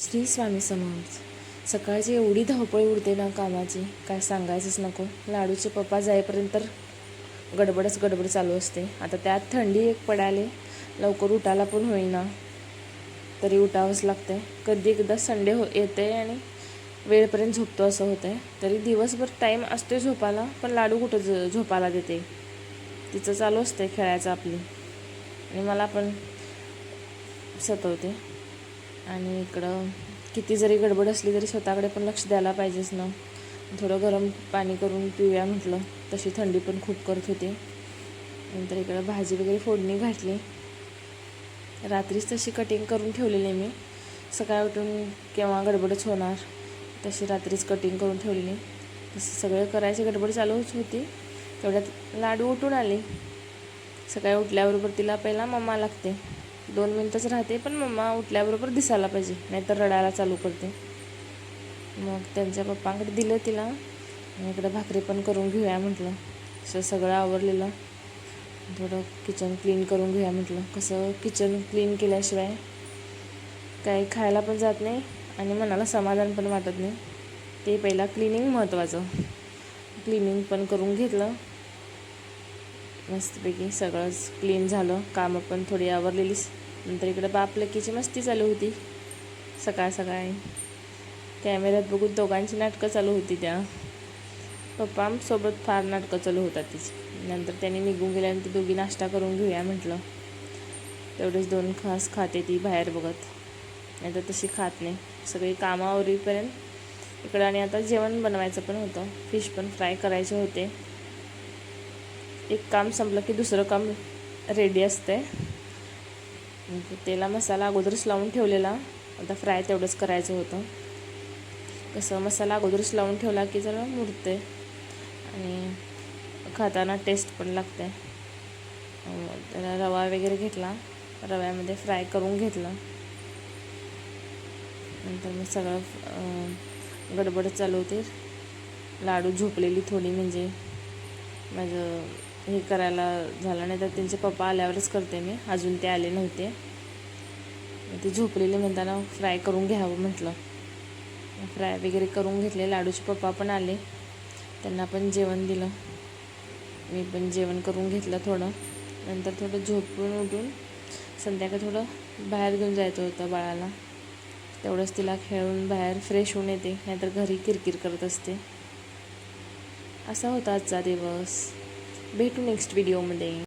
श्री स्वामी समर्थ. सकाळची एवढी धावपळ उडते ना कामाची, काय सांगायचंच नको. लाडूचे पप्पा जाईपर्यंत तर गडबड चालू असते. आता त्यात थंडी एक पडाले, लवकर उठायला पण होईना, तरी उठावंच लागतंय. कधी एकदा संडे येते आणि वेळपर्यंत झोपतो असं होतं आहे. तरी दिवसभर टाईम असतो झोपायला, पण लाडू कुठं झोपायला देते. तिचं चालू असते खेळायचं आपली, आणि मला पण सतवते. आणि इकडं किती जरी गडबड असली तरी स्वतःकडे पण लक्ष द्यायला पाहिजेच ना. थोडं गरम पाणी करून पिऊया म्हटलं, तशी थंडी पण खूप करत होती. नंतर इकडं भाजी वगैरे फोडणी घातली. रात्रीच तशी कटिंग करून ठेवलेली मी, सकाळी उठून केव्हा गडबडच होणार, तशी रात्रीच कटिंग करून ठेवलेली. तसं सगळं करायची गडबड चालूच होती. तेवढ्यात लाडू उठून आली. सकाळी उठल्याबरोबर तिला पहिला मम्मा लागते. 2 मिनटंच राहते, पण मम्मा उठल्याबरोबर दिसायला पाहिजे, नाहीतर रडायला चालू करते. मग त्यांच्या पप्पांकडे दिलं तिला. आणि इकडं भाकरी पण करून घेऊया म्हटलं. असं सगळं आवरलेलं, थोडं किचन क्लीन करून घेऊया म्हटलं. कसं किचन क्लीन केल्याशिवाय काही खायला पण जात नाही आणि मनाला समाधान पण वाटत नाही. ते पहिला क्लिनिंग महत्त्वाचं. क्लिनिंग पण करून घेतलं. मस्तपैकी सगळंच क्लीन झालं. कामं पण थोडी आवरलेलीच. नंतर इकडं बाप लेकीची मस्ती चालू होती. सकाळी कॅमेऱ्यात बघून दोघांची नाटकं चालू होती. त्या पप्पांसोबत फार नाटकं चालू होतात तिची. नंतर त्यांनी निघून गेल्यानंतर दोघी नाश्ता करून घेऊया म्हटलं. तेवढेच 2 खास खाते ती बाहेर बघत, नाही तर तशी खात नाही. सगळी कामं आवरीपर्यंत इकडं. आणि आता जेवण बनवायचं पण होतं. फिश पण फ्राय करायचे होते. एक काम संपलं की दुसरं काम रेडी असते. तेला मसाला अगोदरच लावून ठेवलेला, आता फ्राय तेवढंच करायचं होतं. कसं मसाला अगोदरच लावून ठेवला की जरा मुरते आणि खाताना टेस्ट पण लागते. त्याला रवा वगैरे घेतला, रव्यामध्ये फ्राय करून घेतलं. नंतर मग सगळं गडबड चालू होते. लाडू झोपलेली थोडी, म्हणजे माझं हे करायला झालं नाही तर त्यांचे पप्पा आल्यावरच करते मी. अजून ते आले नव्हते. ते झोपलेले म्हणताना फ्राय करून घ्यावं म्हटलं. फ्राय वगैरे करून घेतले. लाडूचे पप्पा पण आले, त्यांना पण जेवण दिलं. मी पण जेवण करून घेतलं थोडं. नंतर थोडं झोपून उठून संध्याकाळी थोडं बाहेर घेऊन जायचं होतं बाळाला. तेवढंच तिला खेळून बाहेर फ्रेश होऊन येते, नाहीतर घरी किरकिर करत असते. असा होता आजचा दिवस. भेटू नेक्स्ट व्हिडिओमध्ये.